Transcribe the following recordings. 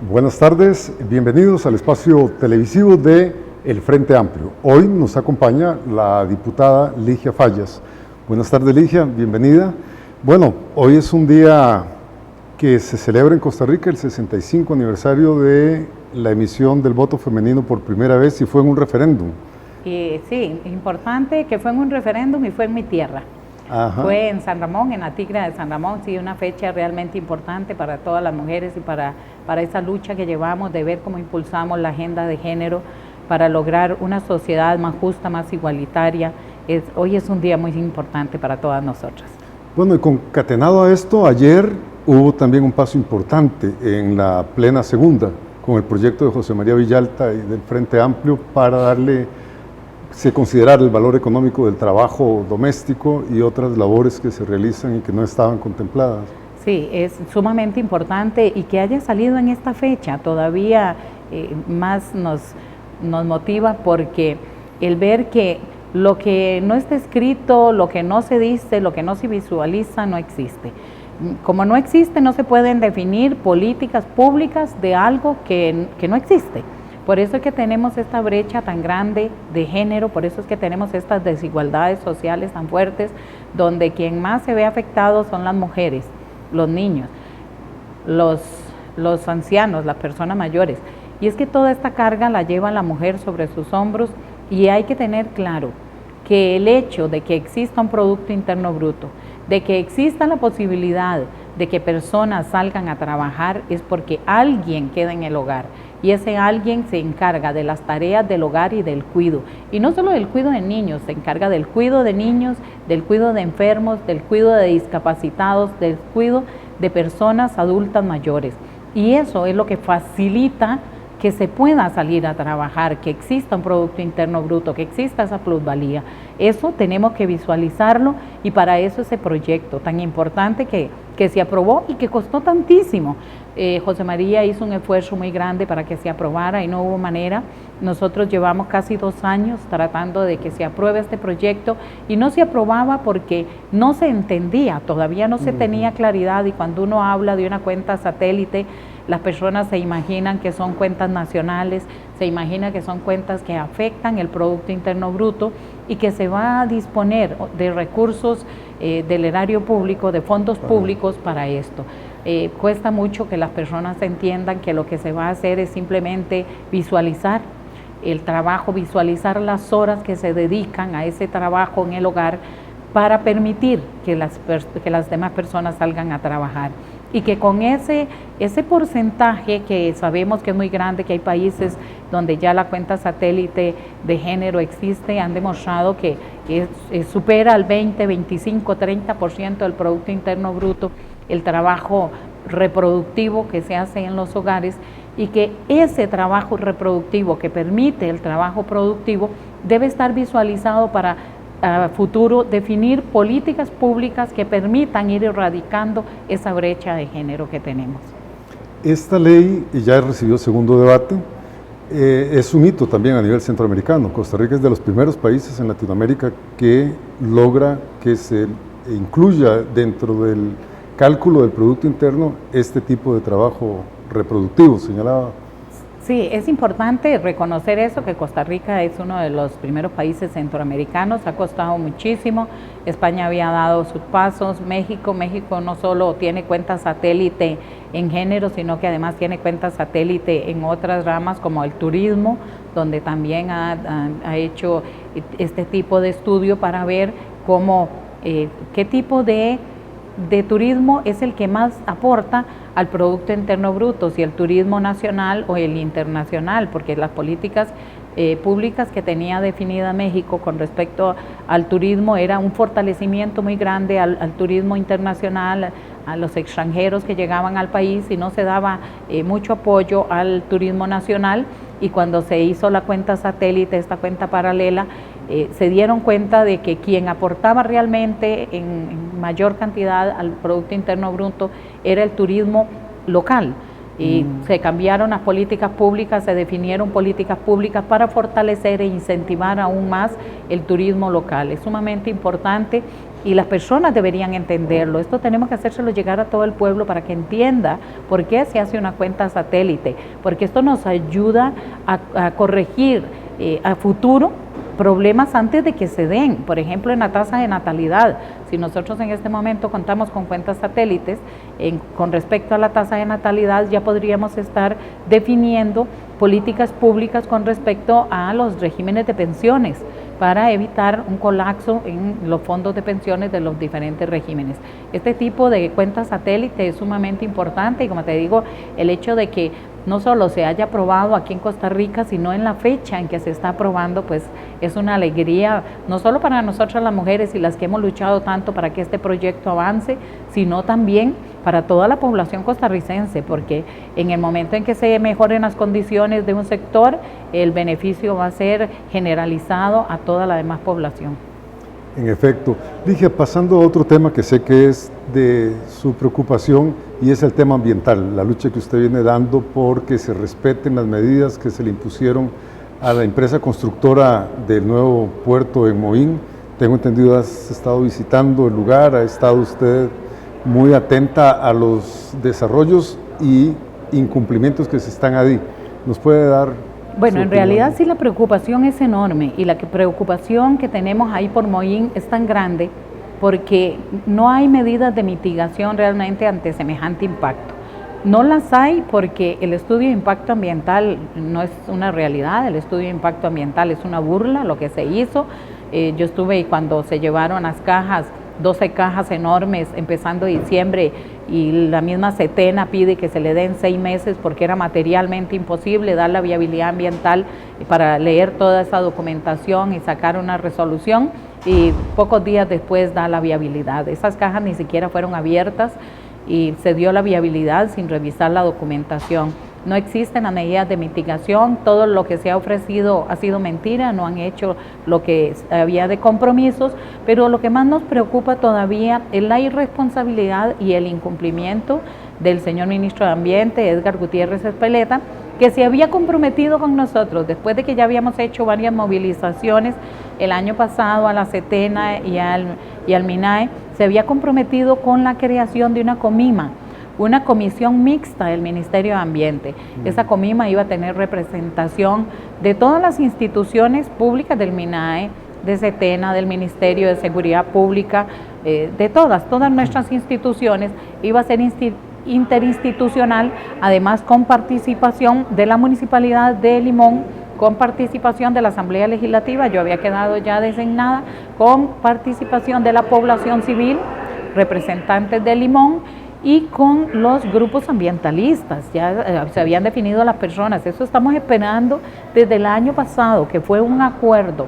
Buenas tardes, bienvenidos al espacio televisivo de El Frente Amplio. Hoy nos acompaña la diputada Ligia Fallas. Buenas tardes, Ligia, bienvenida. Bueno, hoy es un día que se celebra en Costa Rica el 65 aniversario de la emisión del voto femenino por primera vez y fue en un referéndum. Sí, importante que fue en un referéndum y fue en mi tierra. Ajá. Fue en San Ramón, en la Tigra de San Ramón, sí, una fecha realmente importante para todas las mujeres y para esa lucha que llevamos de ver cómo impulsamos la agenda de género para lograr una sociedad más justa, más igualitaria. Hoy es un día muy importante para todas nosotras. Bueno, y concatenado a esto, ayer hubo también un paso importante en la plena segunda con el proyecto de José María Villalta y del Frente Amplio para considerar el valor económico del trabajo doméstico y otras labores que se realizan y que no estaban contempladas. Sí, es sumamente importante y que haya salido en esta fecha todavía más nos motiva, porque el ver que lo que no está escrito, lo que no se dice, lo que no se visualiza, no existe. Como no existe, no se pueden definir políticas públicas de algo que no existe. Por eso es que tenemos esta brecha tan grande de género, por eso es que tenemos estas desigualdades sociales tan fuertes, donde quien más se ve afectado son las mujeres, los niños, los ancianos, las personas mayores. Y es que toda esta carga la lleva la mujer sobre sus hombros, y hay que tener claro que el hecho de que exista un Producto Interno Bruto, de que exista la posibilidad de que personas salgan a trabajar, es porque alguien queda en el hogar, y ese alguien se encarga de las tareas del hogar y del cuido, y no solo del cuido de niños, se encarga del cuido de niños, del cuido de enfermos, del cuido de discapacitados, del cuido de personas adultas mayores, y eso es lo que facilita que se pueda salir a trabajar, que exista un Producto Interno Bruto, que exista esa plusvalía. Eso tenemos que visualizarlo, y para eso ese proyecto tan importante que se aprobó y que costó tantísimo. José María hizo un esfuerzo muy grande para que se aprobara y no hubo manera. Nosotros llevamos casi 2 años tratando de que se apruebe este proyecto y no se aprobaba porque no se entendía, todavía no se tenía claridad, y cuando uno habla de una cuenta satélite, las personas se imaginan que son cuentas nacionales, se imagina que son cuentas que afectan el Producto Interno Bruto y que se va a disponer de recursos del erario público, de fondos públicos para esto. Cuesta mucho que las personas entiendan que lo que se va a hacer es simplemente visualizar el trabajo, visualizar las horas que se dedican a ese trabajo en el hogar para permitir que las demás personas salgan a trabajar. Y que con ese porcentaje, que sabemos que es muy grande, que hay países donde ya la cuenta satélite de género existe, han demostrado que supera al 20, 25, 30% del Producto Interno Bruto el trabajo reproductivo que se hace en los hogares, y que ese trabajo reproductivo que permite el trabajo productivo debe estar visualizado para a futuro definir políticas públicas que permitan ir erradicando esa brecha de género que tenemos. Esta ley ya recibió segundo debate, es un hito también a nivel centroamericano. Costa Rica es de los primeros países en Latinoamérica que logra que se incluya dentro del cálculo del Producto Interno este tipo de trabajo reproductivo, señalaba. Sí, es importante reconocer eso, que Costa Rica es uno de los primeros países centroamericanos, ha costado muchísimo. España había dado sus pasos, México no solo tiene cuenta satélite en género, sino que además tiene cuenta satélite en otras ramas como el turismo, donde también ha hecho este tipo de estudio para ver cómo, qué tipo de turismo es el que más aporta al Producto Interno Bruto, si el turismo nacional o el internacional, porque las políticas públicas que tenía definida México con respecto al turismo era un fortalecimiento muy grande al turismo internacional, a los extranjeros que llegaban al país, y no se daba mucho apoyo al turismo nacional. Y cuando se hizo la cuenta satélite, esta cuenta paralela, se dieron cuenta de que quien aportaba realmente en mayor cantidad al Producto Interno Bruto era el turismo local. y se cambiaron las políticas públicas, se definieron políticas públicas para fortalecer e incentivar aún más el turismo local. Es sumamente importante y las personas deberían entenderlo. Esto tenemos que hacérselo llegar a todo el pueblo para que entienda por qué se hace una cuenta satélite, porque esto nos ayuda a corregir a futuro problemas antes de que se den. Por ejemplo, en la tasa de natalidad, si nosotros en este momento contamos con cuentas satélites con respecto a la tasa de natalidad, ya podríamos estar definiendo políticas públicas con respecto a los regímenes de pensiones para evitar un colapso en los fondos de pensiones de los diferentes regímenes. Este tipo de cuentas satélite es sumamente importante y, como te digo, el hecho de que no solo se haya aprobado aquí en Costa Rica, sino en la fecha en que se está aprobando, pues es una alegría, no solo para nosotras las mujeres y las que hemos luchado tanto para que este proyecto avance, sino también para toda la población costarricense, porque en el momento en que se mejoren las condiciones de un sector, el beneficio va a ser generalizado a toda la demás población. En efecto. Ligia, pasando a otro tema que sé que es de su preocupación, y es el tema ambiental, la lucha que usted viene dando porque se respeten las medidas que se le impusieron a la empresa constructora del nuevo puerto en Moín. Tengo entendido, has estado visitando el lugar, ha estado usted muy atenta a los desarrollos y incumplimientos que se están ahí. ¿Nos puede dar? Bueno, en realidad sí, la preocupación es enorme y la preocupación que tenemos ahí por Moín es tan grande porque no hay medidas de mitigación realmente ante semejante impacto. No las hay porque el estudio de impacto ambiental no es una realidad, el estudio de impacto ambiental es una burla, lo que se hizo. Yo estuve cuando se llevaron las cajas, 12 cajas enormes empezando diciembre, y la misma Setena pide que se le den 6 meses porque era materialmente imposible dar la viabilidad ambiental para leer toda esa documentación y sacar una resolución, y pocos días después da la viabilidad. Esas cajas ni siquiera fueron abiertas y se dio la viabilidad sin revisar la documentación. No existen las medidas de mitigación, todo lo que se ha ofrecido ha sido mentira, no han hecho lo que había de compromisos, pero lo que más nos preocupa todavía es la irresponsabilidad y el incumplimiento del señor ministro de Ambiente, Edgar Gutiérrez Espeleta, que se había comprometido con nosotros después de que ya habíamos hecho varias movilizaciones el año pasado a la Setena y al MINAE, se había comprometido con la creación de una COMIMA, una comisión mixta del Ministerio de Ambiente. Esa COMIMA iba a tener representación de todas las instituciones públicas del MINAE, de Setena, del Ministerio de Seguridad Pública, de todas nuestras instituciones. Iba a ser interinstitucional, además con participación de la Municipalidad de Limón, con participación de la Asamblea Legislativa, yo había quedado ya designada, con participación de la población civil, representantes de Limón, y con los grupos ambientalistas. Ya se habían definido las personas. Eso estamos esperando desde el año pasado, que fue un acuerdo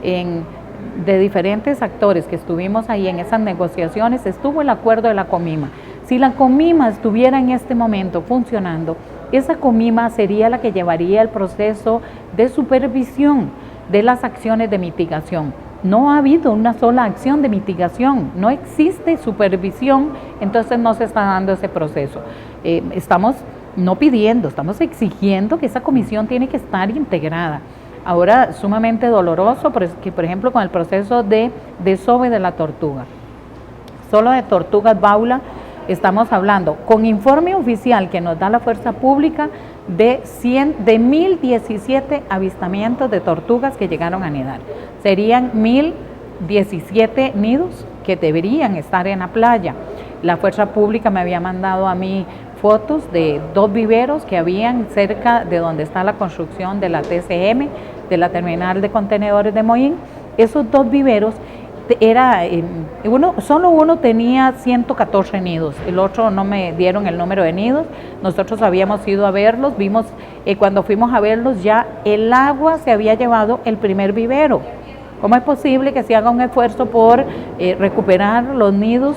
de diferentes actores que estuvimos ahí en esas negociaciones. Estuvo el acuerdo de la COMIMA. Si la COMIMA estuviera en este momento funcionando, esa COMIMA sería la que llevaría el proceso de supervisión de las acciones de mitigación. No ha habido una sola acción de mitigación, no existe supervisión, entonces no se está dando ese proceso. Estamos no pidiendo, estamos exigiendo que esa comisión tiene que estar integrada. Ahora, sumamente doloroso, porque, por ejemplo, con el proceso de desove de la tortuga, solo de tortugas baula, estamos hablando, con informe oficial que nos da la Fuerza Pública, de 1.017 avistamientos de tortugas que llegaron a anidar. Serían 1.017 nidos que deberían estar en la playa. La Fuerza Pública me había mandado a mí fotos de 2 viveros que habían cerca de donde está la construcción de la TCM, de la terminal de contenedores de Moín. Esos 2 viveros, solo uno tenía 114 nidos, el otro no me dieron el número de nidos. Nosotros habíamos ido a verlos, vimos, cuando fuimos a verlos ya el agua se había llevado el primer vivero. ¿Cómo es posible que se haga un esfuerzo por recuperar los nidos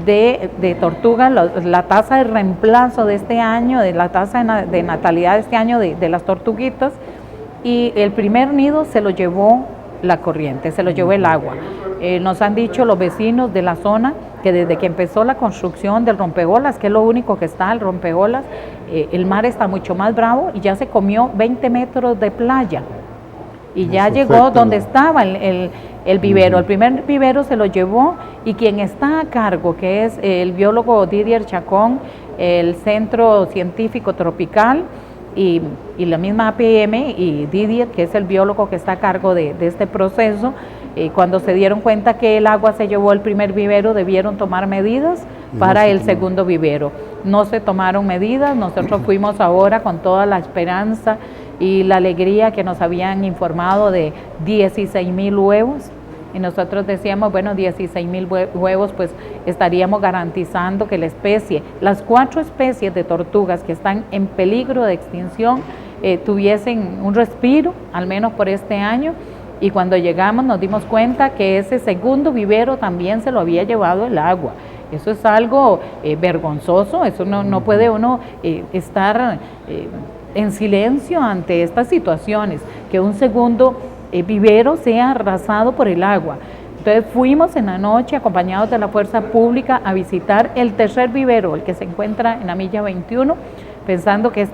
de tortuga, la tasa de reemplazo de este año, de la tasa de natalidad de este año de las tortuguitas, y el primer nido se lo llevó la corriente, se lo llevó el agua? Nos han dicho los vecinos de la zona que desde que empezó la construcción del rompeolas, que es lo único que está, el rompeolas, el mar está mucho más bravo y ya se comió 20 metros de playa. Y ya llegó donde estaba el vivero. El primer vivero se lo llevó y quien está a cargo, que es el biólogo Didier Chacón, el Centro Científico Tropical y la misma APM y Didier, que es el biólogo que está a cargo de este proceso, cuando se dieron cuenta que el agua se llevó el primer vivero, debieron tomar medidas para el segundo vivero. No se tomaron medidas, nosotros fuimos ahora con toda la esperanza y la alegría que nos habían informado de 16,000 huevos. Y nosotros decíamos, bueno, 16,000 huevos, pues estaríamos garantizando que la especie, las 4 especies de tortugas que están en peligro de extinción, tuviesen un respiro, al menos por este año. Y cuando llegamos nos dimos cuenta que ese segundo vivero también se lo había llevado el agua. Eso es algo vergonzoso, eso no puede uno estar en silencio ante estas situaciones, que un segundo vivero sea arrasado por el agua. Entonces fuimos en la noche acompañados de la fuerza pública a visitar el tercer vivero, el que se encuentra en la milla 21, pensando que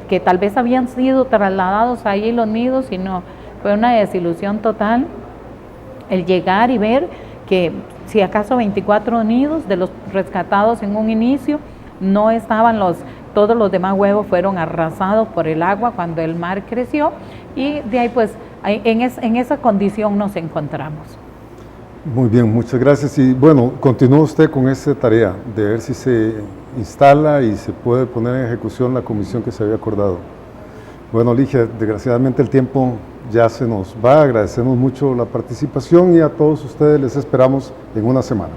que tal vez habían sido trasladados ahí los nidos, y no, fue una desilusión total el llegar y ver que si acaso 24 nidos de los rescatados en un inicio, no estaban todos los demás huevos fueron arrasados por el agua cuando el mar creció, y de ahí pues en esa condición nos encontramos. Muy bien, muchas gracias. Y bueno, continúa usted con esa tarea de ver si se instala y se puede poner en ejecución la comisión que se había acordado. Bueno, Ligia, desgraciadamente el tiempo ya se nos va. Agradecemos mucho la participación y a todos ustedes les esperamos en una semana.